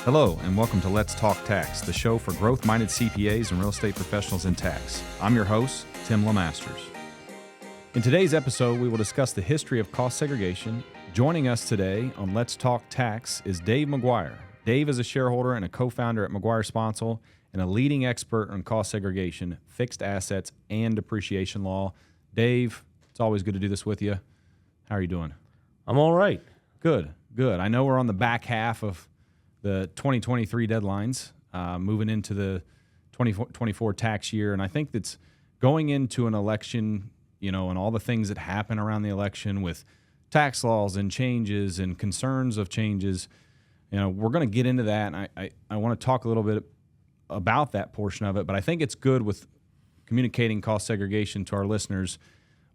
Hello, and welcome to Let's Talk Tax, the show for growth-minded CPAs and real estate professionals in tax. I'm your host, Tim LeMasters. In today's episode, we will discuss the history of cost segregation. Joining us today on Let's Talk Tax is Dave McGuire. Dave is a shareholder and a co-founder at McGuire Sponsel and a leading expert on cost segregation, fixed assets, and depreciation law. Dave, it's always good to do this with you. How are you doing? I'm all right. Good. I know we're on the back half of the 2023 deadlines, moving into the 2024 tax year. And I think that's going into an election, and all the things that happen around the election with tax laws and changes and concerns of changes. We're going to get into that. And I want to talk a little bit about that portion of it, but I think it's good with communicating cost segregation to our listeners.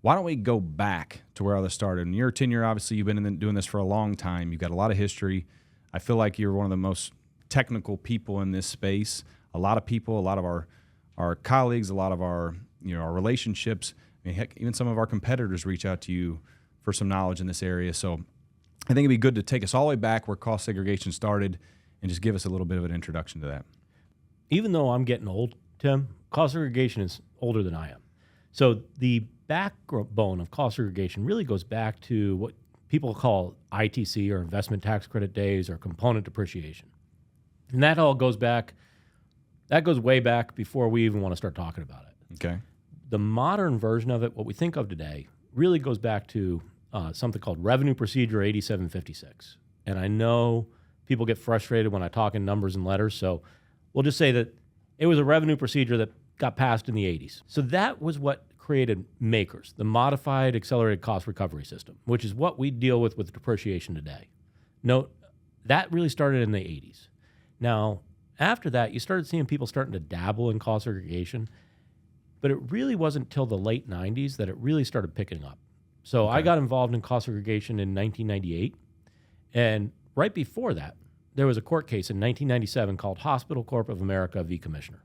Why don't we go back to where all this started? In your tenure, obviously, you've been doing this for a long time. You've got a lot of history. I feel like you're one of the most technical people in this space. A lot of people, a lot of our colleagues, a lot of our our relationships, heck, even some of our competitors reach out to you for some knowledge in this area. So I think it'd be good to take us all the way back where cost segregation started and just give us a little bit of an introduction to that. Even though I'm getting old, Tim, cost segregation is older than I am. So the backbone of cost segregation really goes back to what people call ITC, or investment tax credit days, or component depreciation. And that all goes back, that goes way back before we even want to start talking about it. Okay. The modern version of it, what we think of today, really goes back to something called Revenue Procedure 8756. And I know people get frustrated when I talk in numbers and letters, so we'll just say that it was a revenue procedure that got passed in the 80s. So that was what created MACRS, the Modified Accelerated Cost Recovery System, which is what we deal with depreciation today. Note, that really started in the 80s. Now, after that, you started seeing people starting to dabble in cost segregation, but it really wasn't until the late 90s that it really started picking up. So I got involved in cost segregation in 1998, and right before that, there was a court case in 1997 called Hospital Corp of America v. Commissioner.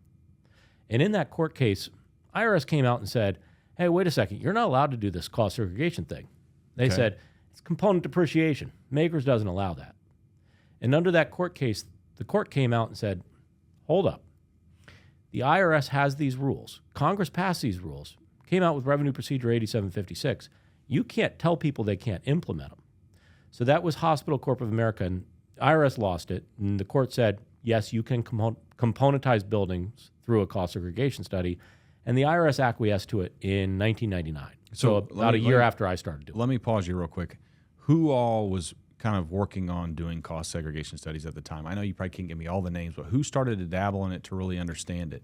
And in that court case, IRS came out and said, hey, wait a second, you're not allowed to do this cost segregation thing. They said, it's component depreciation. MACRS doesn't allow that. And under that court case, the court came out and said, hold up. The IRS has these rules. Congress passed these rules, came out with Revenue Procedure 8756. You can't tell people they can't implement them. So that was Hospital Corp of America, and IRS lost it, and the court said, yes, you can componentize buildings through a cost segregation study. And the IRS acquiesced to it in 1999. So about a year after I started doing it. Let me pause you real quick. Who all was kind of working on doing cost segregation studies at the time? I know you probably can't give me all the names, but who started to dabble in it to really understand it?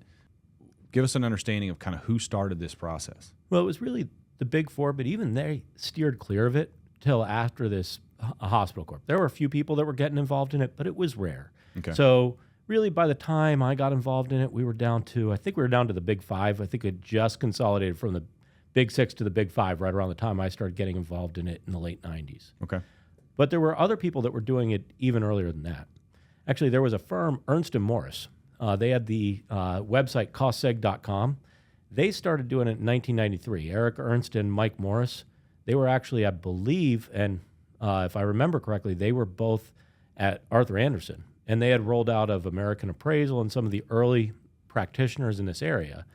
Give us an understanding of kind of who started this process. Well, it was really the big four, but even they steered clear of it till after this Hospital Corp. There were a few people that were getting involved in it, but it was rare. Okay. So really, by the time I got involved in it, we were down to the big five. I think it just consolidated from the big six to the big five right around the time I started getting involved in it in the late 90s. Okay. But there were other people that were doing it even earlier than that. Actually, there was a firm, Ernst & Morris. They had the website costseg.com. They started doing it in 1993. Eric Ernst and Mike Morris, they were actually, I believe, and if I remember correctly, they were both at Arthur Andersen. And they had rolled out of American Appraisal and some of the early practitioners in this area.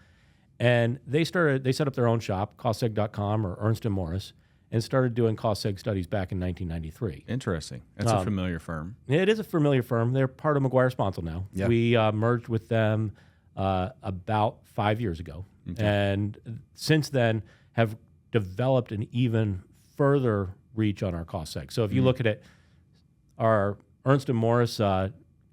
And they set up their own shop, costseg.com or Ernst & Morris, and started doing cost seg studies back in 1993. Interesting. That's a familiar firm. It is a familiar firm. They're part of McGuire Sponsel now. Yeah. We merged with them about 5 years ago. Okay. And since then have developed an even further reach on our cost seg. So if you look at it, our Ernst & Morris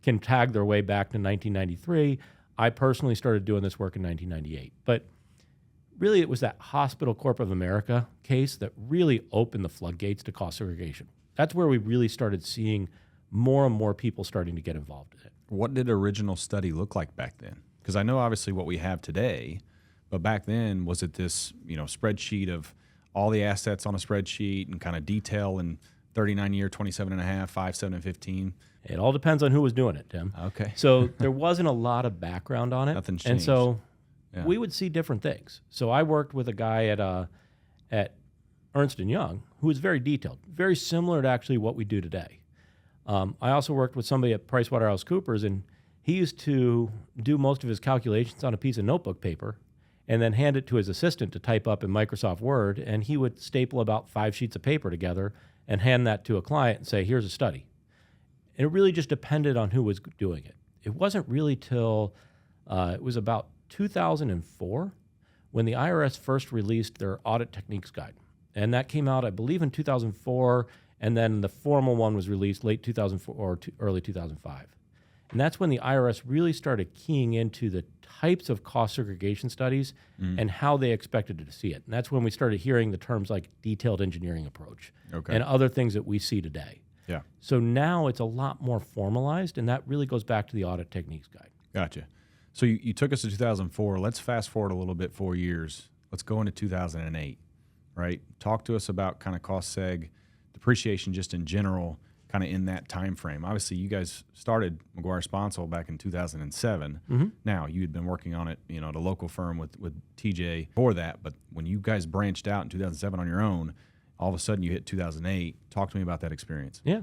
can tag their way back to 1993. I personally started doing this work in 1998. But really, it was that Hospital Corp of America case that really opened the floodgates to cost segregation. That's where we really started seeing more and more people starting to get involved in it. What did original study look like back then? Because I know obviously what we have today, but back then, was it this spreadsheet of all the assets on a spreadsheet and kind of detail and 39-year, 27.5, 5, 7, and 15? It all depends on who was doing it, Tim. Okay. So there wasn't a lot of background on it. Nothing's changed. And so we would see different things. So I worked with a guy at Ernst & Young who was very detailed, very similar to actually what we do today. I also worked with somebody at PricewaterhouseCoopers, and he used to do most of his calculations on a piece of notebook paper and then hand it to his assistant to type up in Microsoft Word, and he would staple about 5 sheets of paper together and hand that to a client and say, here's a study. And it really just depended on who was doing it. It wasn't really till it was about 2004 when the IRS first released their audit techniques guide. And that came out, I believe, in 2004, and then the formal one was released late 2004 or early 2005. And that's when the IRS really started keying into the types of cost segregation studies and how they expected to see it. And that's when we started hearing the terms like detailed engineering approach and other things that we see today. Yeah. So now it's a lot more formalized, and that really goes back to the audit techniques guide. Gotcha. So you took us to 2004. Let's fast forward a little bit, 4 years. Let's go into 2008, right? Talk to us about kind of cost seg, depreciation just in general, kind of in that time frame. Obviously, you guys started McGuire Sponsel back in 2007. Now, you had been working on it, at a local firm with TJ before that. But when you guys branched out in 2007 on your own, all of a sudden you hit 2008. Talk to me about that experience. Yeah.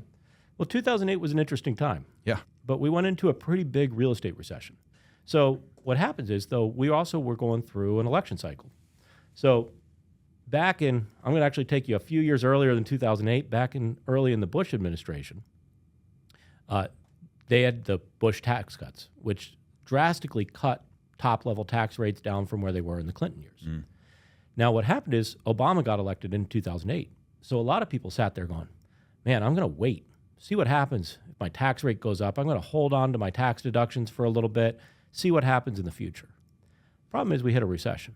Well, 2008 was an interesting time. Yeah. But we went into a pretty big real estate recession. So what happens is, though, we also were going through an election cycle. So back in, I'm going to actually take you a few years earlier than 2008, early in the Bush administration, they had the Bush tax cuts, which drastically cut top-level tax rates down from where they were in the Clinton years. Now, what happened is Obama got elected in 2008. So a lot of people sat there going, man, I'm going to wait, see what happens if my tax rate goes up. I'm going to hold on to my tax deductions for a little bit, see what happens in the future. Problem is we hit a recession.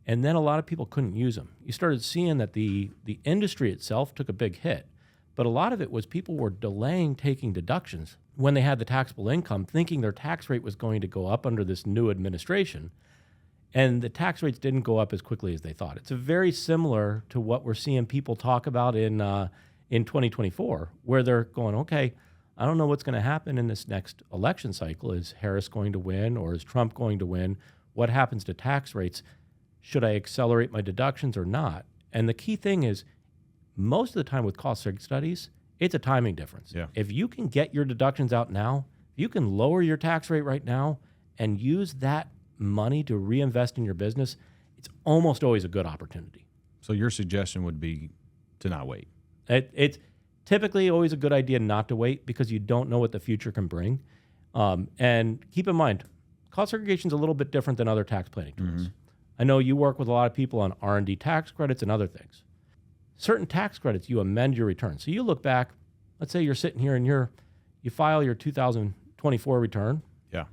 And then a lot of people couldn't use them. You started seeing that the industry itself took a big hit, but a lot of it was people were delaying taking deductions when they had the taxable income, thinking their tax rate was going to go up under this new administration, and the tax rates didn't go up as quickly as they thought. It's very similar to what we're seeing people talk about in 2024, where they're going, okay, I don't know what's going to happen in this next election cycle. Is Harris going to win, or is Trump going to win? What happens to tax rates? Should I accelerate my deductions or not? And the key thing is, most of the time with cost seg studies, it's a timing difference. Yeah. If you can get your deductions out now, if you can lower your tax rate right now and use that money to reinvest in your business, it's almost always a good opportunity. So your suggestion would be to not wait. It's typically always a good idea not to wait because you don't know what the future can bring. And keep in mind, cost segregation is a little bit different than other tax planning tools. I know you work with a lot of people on R&D tax credits and other things. Certain tax credits, you amend your return. So you look back, let's say you're sitting here and you file your 2024 return. Yeah.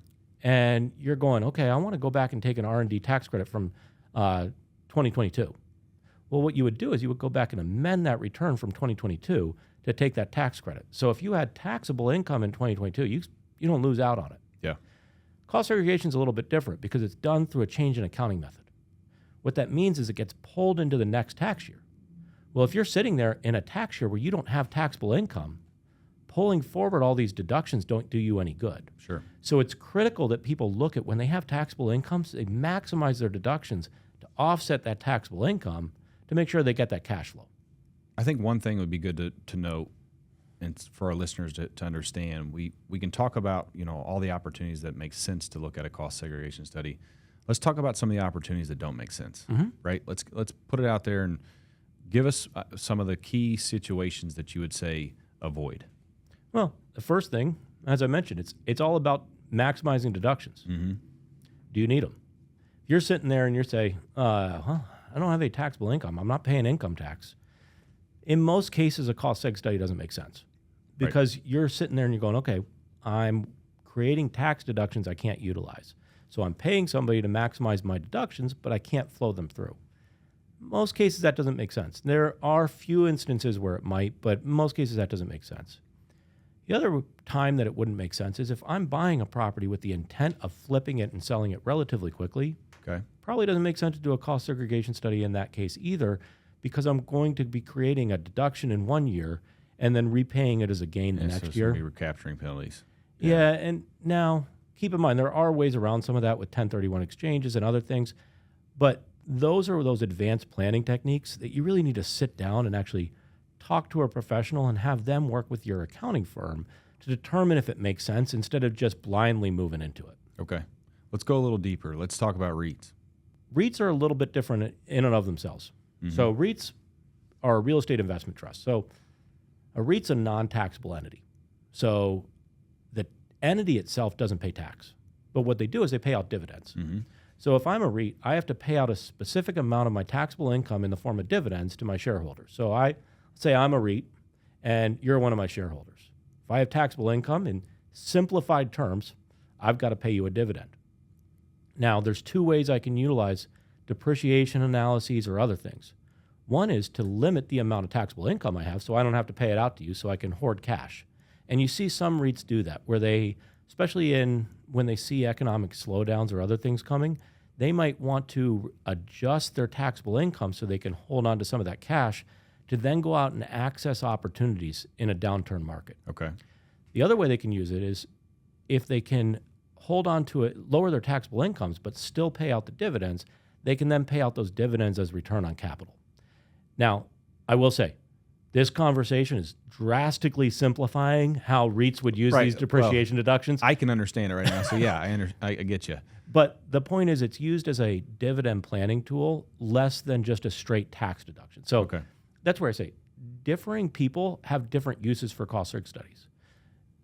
And you're going, okay, I want to go back and take an R&D tax credit from 2022. Well, what you would do is you would go back and amend that return from 2022 to take that tax credit. So if you had taxable income in 2022, you don't lose out on it. Yeah. Cost segregation is a little bit different because it's done through a change in accounting method. What that means is it gets pulled into the next tax year. Well, if you're sitting there in a tax year where you don't have taxable income, pulling forward all these deductions don't do you any good. Sure. So it's critical that people look at when they have taxable incomes, they maximize their deductions to offset that taxable income to make sure they get that cash flow. I think one thing would be good to note, and for our listeners to understand, we can talk about all the opportunities that make sense to look at a cost segregation study. Let's talk about some of the opportunities that don't make sense, right? Let's put it out there and give us some of the key situations that you would say avoid. Well, the first thing, as I mentioned, it's all about maximizing deductions. Do you need them? If you're sitting there and you're saying, I don't have any taxable income, I'm not paying income tax. In most cases, a cost seg study doesn't make sense because you're sitting there and you're going, okay, I'm creating tax deductions I can't utilize. So I'm paying somebody to maximize my deductions, but I can't flow them through. Most cases, that doesn't make sense. There are few instances where it might, but in most cases, that doesn't make sense. The other time that it wouldn't make sense is if I'm buying a property with the intent of flipping it and selling it relatively quickly. Okay. Probably doesn't make sense to do a cost segregation study in that case either, because I'm going to be creating a deduction in 1 year and then repaying it as a gain the next year. So we're capturing penalties. Yeah, and now keep in mind there are ways around some of that with 1031 exchanges and other things, but those are those advanced planning techniques that you really need to sit down and actually talk to a professional and have them work with your accounting firm to determine if it makes sense instead of just blindly moving into it. Okay. Let's go a little deeper. Let's talk about REITs. REITs are a little bit different in and of themselves. So REITs are a real estate investment trust. So a REIT's a non-taxable entity. So the entity itself doesn't pay tax. But what they do is they pay out dividends. So if I'm a REIT, I have to pay out a specific amount of my taxable income in the form of dividends to my shareholders. So I say I'm a REIT and you're one of my shareholders. If I have taxable income, in simplified terms, I've got to pay you a dividend. Now, there's two ways I can utilize depreciation analyses or other things. One is to limit the amount of taxable income I have so I don't have to pay it out to you, so I can hoard cash. And you see some REITs do that, where they, especially when they see economic slowdowns or other things coming, they might want to adjust their taxable income so they can hold on to some of that cash to then go out and access opportunities in a downturn market. Okay. The other way they can use it is if they can hold on to it, lower their taxable incomes, but still pay out the dividends, they can then pay out those dividends as return on capital. Now, I will say, this conversation is drastically simplifying how REITs would use these depreciation deductions. I can understand it right now. So yeah, I get you. But the point is it's used as a dividend planning tool, less than just a straight tax deduction. So that's where I say differing people have different uses for cost seg studies.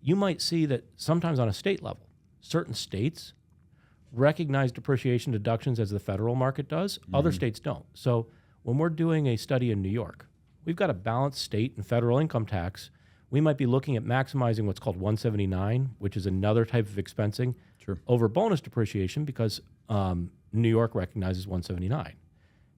You might see that sometimes on a state level, certain states recognize depreciation deductions as the federal market does. Other states don't. So when we're doing a study in New York, we've got a balanced state and federal income tax. We might be looking at maximizing what's called 179, which is another type of expensing, over bonus depreciation because New York recognizes 179.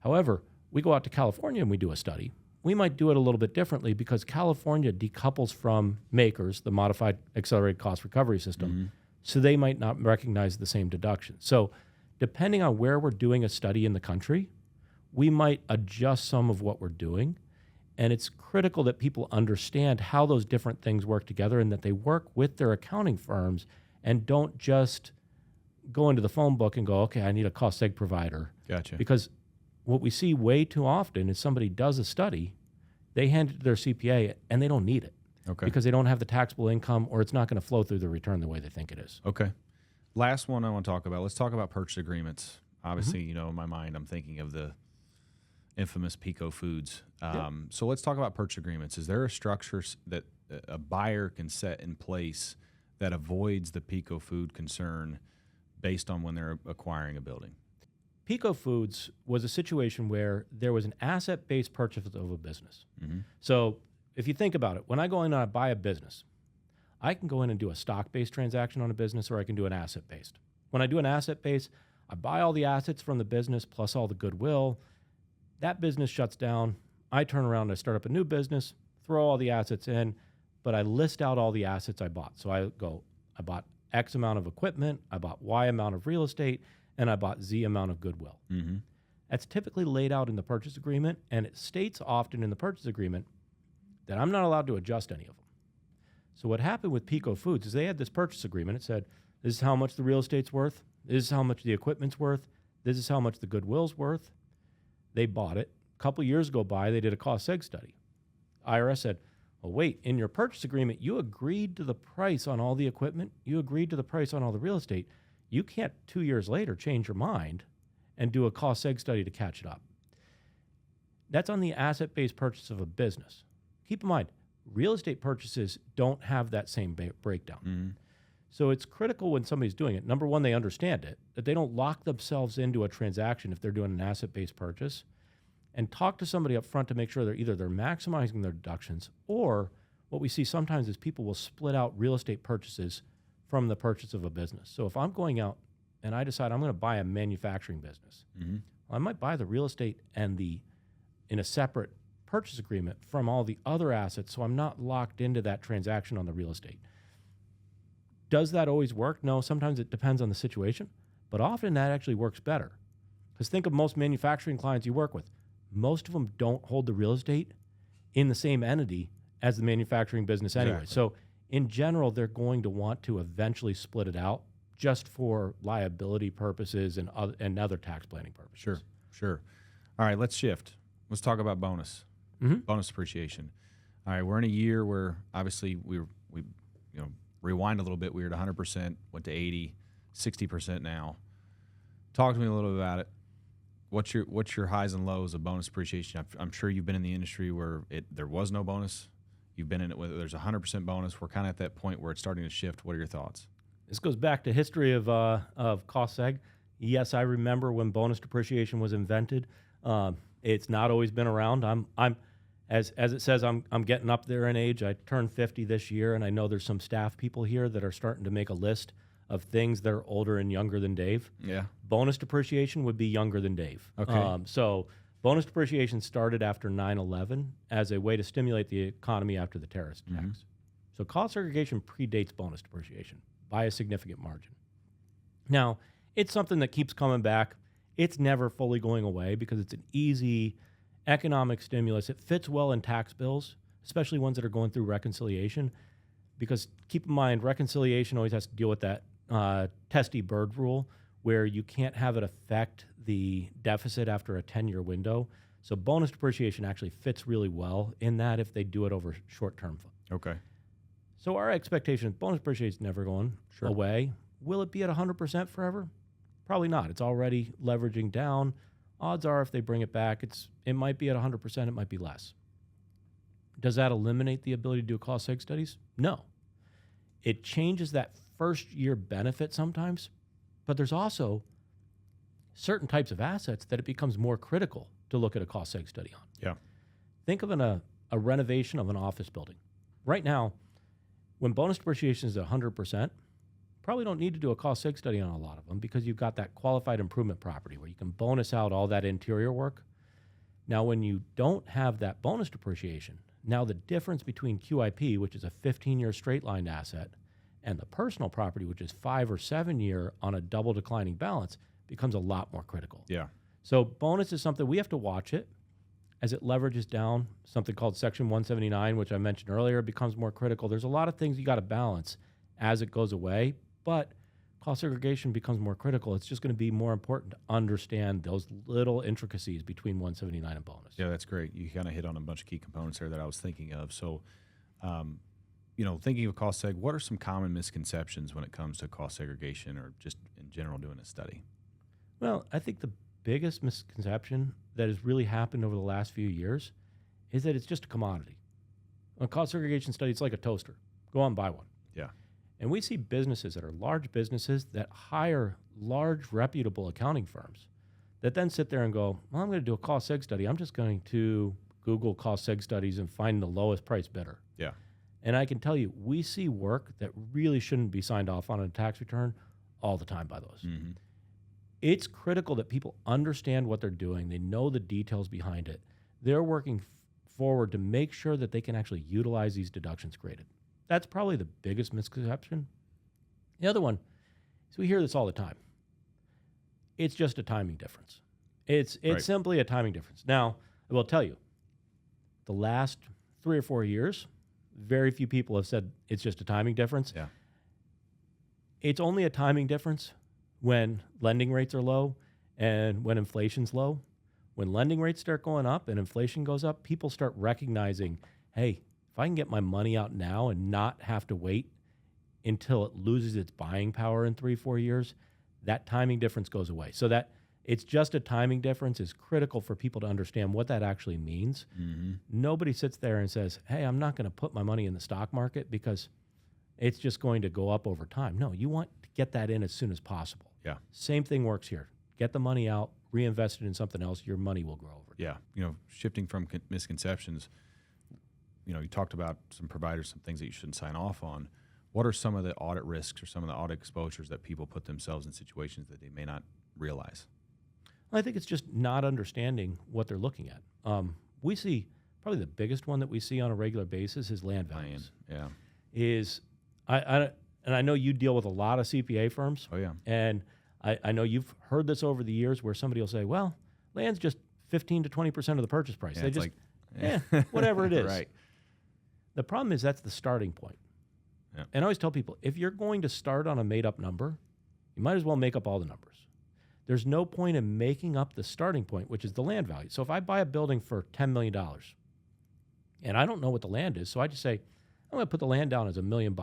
However, we go out to California and we do a study. We might do it a little bit differently because California decouples from MACRS, the Modified Accelerated Cost Recovery System, so they might not recognize the same deduction. So depending on where we're doing a study in the country, we might adjust some of what we're doing. And it's critical that people understand how those different things work together and that they work with their accounting firms and don't just go into the phone book and go, okay, I need a cost seg provider. Gotcha. Because what we see way too often is somebody does a study, they hand it to their CPA, and they don't need it. Because they don't have the taxable income or it's not going to flow through the return the way they think it is. Okay. Last one I want to talk about. Let's talk about purchase agreements. Obviously, you know, in my mind, I'm thinking of the infamous Pico Foods. So let's talk about purchase agreements. Is there a structure that a buyer can set in place that avoids the Pico Food concern based on when they're acquiring a building? Pico Foods was a situation where there was an asset-based purchase of a business. So if you think about it, when I go in and I buy a business, I can go in and do a stock-based transaction on a business or I can do an asset-based. When I do an asset-based, I buy all the assets from the business plus all the goodwill. That business shuts down. I turn around, I start up a new business, throw all the assets in, but I list out all the assets I bought. So I go, I bought X amount of equipment, I bought Y amount of real estate, and I bought Z amount of goodwill. That's typically laid out in the purchase agreement, and it states often in the purchase agreement that I'm not allowed to adjust any of them. So what happened with Pico Foods is they had this purchase agreement. It said, this is how much the real estate's worth, this is how much the equipment's worth, this is how much the goodwill's worth. They bought it. A couple years go by, they did a cost seg study. IRS said, well, wait, in your purchase agreement, you agreed to the price on all the equipment, you agreed to the price on all the real estate. You can't 2 years later change your mind and do a cost seg study to catch it up. That's on the asset-based purchase of a business. Keep in mind, real estate purchases don't have that same breakdown. So it's critical when somebody's doing it. Number one, they understand it, that they don't lock themselves into a transaction if they're doing an asset-based purchase, and talk to somebody up front to make sure they're maximizing their deductions, or what we see sometimes is people will split out real estate purchases from the purchase of a business. So if I'm going out and I decide I'm going to buy a manufacturing business, well, I might buy the real estate and in a separate purchase agreement from all the other assets, so I'm not locked into that transaction on the real estate. Does that always work? No, sometimes it depends on the situation, but often that actually works better. Because think of most manufacturing clients you work with. Most of them don't hold the real estate in the same entity as the manufacturing business anyway. So in general, they're going to want to eventually split it out just for liability purposes and other tax planning purposes. Sure. All right, let's shift. Let's talk about bonus. Bonus depreciation. All right, we're in a year where obviously we rewind a little bit. We were at 100%, went to 80, 60% now. Talk to me a little bit about it. What's your highs and lows of bonus depreciation? I'm sure you've been in the industry where there was no bonus. You've been in it where there's 100% bonus. We're kind of at that point where it's starting to shift. What are your thoughts? This goes back to history of cost seg. Yes, I remember when bonus depreciation was invented. It's not always been around. I'm as it says, I'm getting up there in age. I turned 50 this year, and I know there's some staff people here that are starting to make a list of things that are older and younger than Dave. Yeah. Bonus depreciation would be younger than Dave. Okay. So bonus depreciation started after 9/11 as a way to stimulate the economy after the terrorist attacks. So cost segregation predates bonus depreciation by a significant margin. Now, it's something that keeps coming back. It's never fully going away because it's an easy economic stimulus. It fits well in tax bills, especially ones that are going through reconciliation, because keep in mind, reconciliation always has to deal with that testy bird rule where you can't have it affect the deficit after a 10-year window. So bonus depreciation actually fits really well in that if they do it over short-term. Okay. So our expectation is bonus depreciation is never going away. Will it be at 100% forever? Probably not. It's already leveraging down. Odds are if they bring it back, it might be at 100%, it might be less. Does that eliminate the ability to do cost seg studies? No. It changes that first year benefit sometimes, but there's also certain types of assets that it becomes more critical to look at a cost seg study on. Yeah. Think of a renovation of an office building. Right now, when bonus depreciation is 100%, probably don't need to do a cost seg study on a lot of them because you've got that qualified improvement property where you can bonus out all that interior work. Now, when you don't have that bonus depreciation, now the difference between QIP, which is a 15-year straight-line asset, and the personal property, which is 5 or 7 year on a double declining balance, becomes a lot more critical. Yeah. So bonus is something we have to watch it as it leverages down. Something called Section 179, which I mentioned earlier, becomes more critical. There's a lot of things you got to balance as it goes away, but cost segregation becomes more critical. It's just going to be more important to understand those little intricacies between 179 and bonus. Yeah, that's great. You kind of hit on a bunch of key components there that I was thinking of. So, thinking of cost seg, what are some common misconceptions when it comes to cost segregation or just in general doing a study? Well, I think the biggest misconception that has really happened over the last few years is that it's just a commodity. A cost segregation study, it's like a toaster. Go out and buy one. Yeah. And we see businesses that are large businesses that hire large reputable accounting firms that then sit there and go, well, I'm going to do a cost seg study. I'm just going to Google cost seg studies and find the lowest price bidder. Yeah. And I can tell you, we see work that really shouldn't be signed off on a tax return all the time by those. Mm-hmm. It's critical that people understand what they're doing. They know the details behind it. They're working forward to make sure that they can actually utilize these deductions created. That's probably the biggest misconception. The other one is we hear this all the time. It's just a timing difference. It's Right. simply a timing difference. Now, I will tell you, the last 3 or 4 years, very few people have said it's just a timing difference. Yeah. It's only a timing difference when lending rates are low and when inflation's low. When lending rates start going up and inflation goes up, people start recognizing, hey, if I can get my money out now and not have to wait until it loses its buying power in 3-4 years, that timing difference goes away. So that it's just a timing difference is critical for people to understand what that actually means. Mm-hmm. Nobody sits there and says, hey, I'm not going to put my money in the stock market because it's just going to go up over time. No, you want to get that in as soon as possible. Yeah. Same thing works here. Get the money out, reinvest it in something else, your money will grow over time. Yeah. Shifting from misconceptions, you talked about some providers, some things that you shouldn't sign off on. What are some of the audit risks or some of the audit exposures that people put themselves in situations that they may not realize? I think it's just not understanding what they're looking at. We see probably the biggest one that we see on a regular basis is land values. Yeah. I know you deal with a lot of CPA firms. Oh, yeah. And I know you've heard this over the years where somebody will say, well, land's just 15 to 20% of the purchase price. Yeah, they it's just, whatever it is. Right. The problem is that's the starting point. Yeah. And I always tell people, if you're going to start on a made-up number, you might as well make up all the numbers. There's no point in making up the starting point, which is the land value. So if I buy a building for $10 million, And I don't know what the land is, so I just say, I'm going to put the land down as $1 million.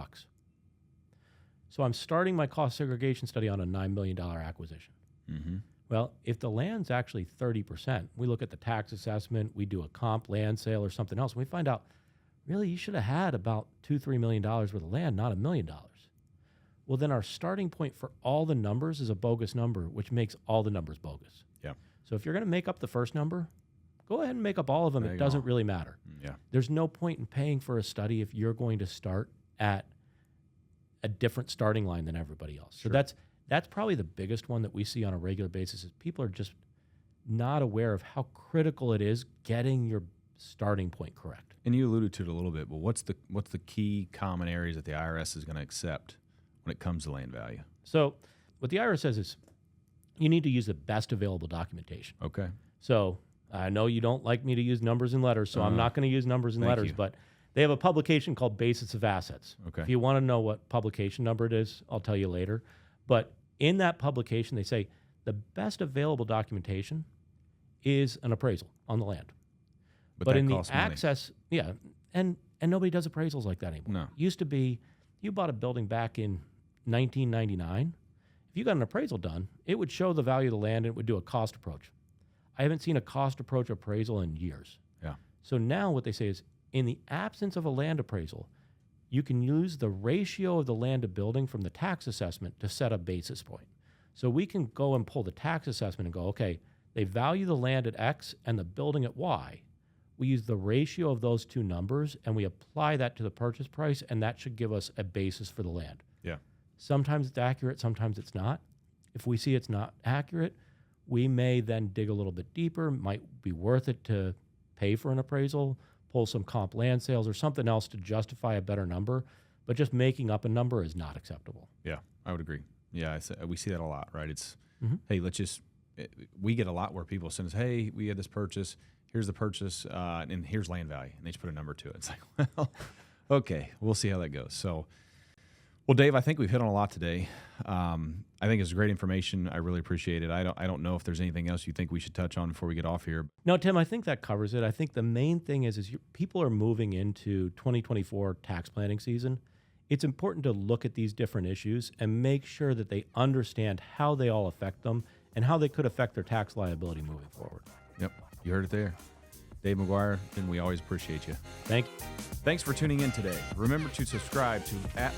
So I'm starting my cost segregation study on a $9 million acquisition. Mm-hmm. Well, if the land's actually 30%, we look at the tax assessment, we do a comp land sale or something else, and we find out, really, you should have had about $2-3 million worth of land, not $1 million. Well, then our starting point for all the numbers is a bogus number, which makes all the numbers bogus. Yeah. So if you're going to make up the first number, go ahead and make up all of them. It doesn't really matter. Yeah. There's no point in paying for a study if you're going to start at a different starting line than everybody else. So that's probably the biggest one that we see on a regular basis is people are just not aware of how critical it is getting your starting point correct. And you alluded to it a little bit, but what's the key common areas that the IRS is going to accept when it comes to land value? So what the IRS says is you need to use the best available documentation. Okay. So I know you don't like me to use numbers and letters, so I'm not going to use numbers and letters, but they have a publication called Basis of Assets. Okay. If you want to know what publication number it is, I'll tell you later. But in that publication, they say the best available documentation is an appraisal on the land. But that in the costs money. access, and nobody does appraisals like that anymore. No. Used to be, you bought a building back in 1999. If you got an appraisal done, it would show the value of the land and it would do a cost approach. I haven't seen a cost approach appraisal in years. Yeah. So now what they say is, in the absence of a land appraisal, you can use the ratio of the land to building from the tax assessment to set a basis point. So we can go and pull the tax assessment and go, okay, they value the land at X and the building at Y. We use the ratio of those two numbers and we apply that to the purchase price, and that should give us a basis for the land. Yeah. Sometimes it's accurate, sometimes it's not. If we see it's not accurate, we may then dig a little bit deeper. Might be worth it to pay for an appraisal, pull some comp land sales or something else to justify a better number. But just making up a number is not acceptable. Yeah, I would agree. Yeah, we see that a lot, right? It's, hey, we get a lot where people send us, hey, we had this purchase, here's the purchase, and here's land value. And they just put a number to it. It's like, well, okay, we'll see how that goes. So, well, Dave, I think we've hit on a lot today. I think it's great information. I really appreciate it. I don't know if there's anything else you think we should touch on before we get off here. No, Tim, I think that covers it. I think the main thing is people are moving into 2024 tax planning season. It's important to look at these different issues and make sure that they understand how they all affect them and how they could affect their tax liability moving forward. Yep, you heard it there. Dave McGuire, and we always appreciate you. Thank you. Thanks for tuning in today. Remember to subscribe to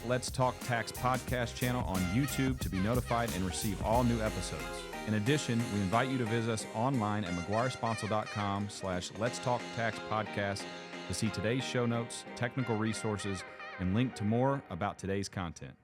Let's Talk Tax podcast channel on YouTube to be notified and receive all new episodes. In addition, we invite you to visit us online at mcguiresponsel.com/Let's Talk Tax podcast to see today's show notes, technical resources, and link to more about today's content.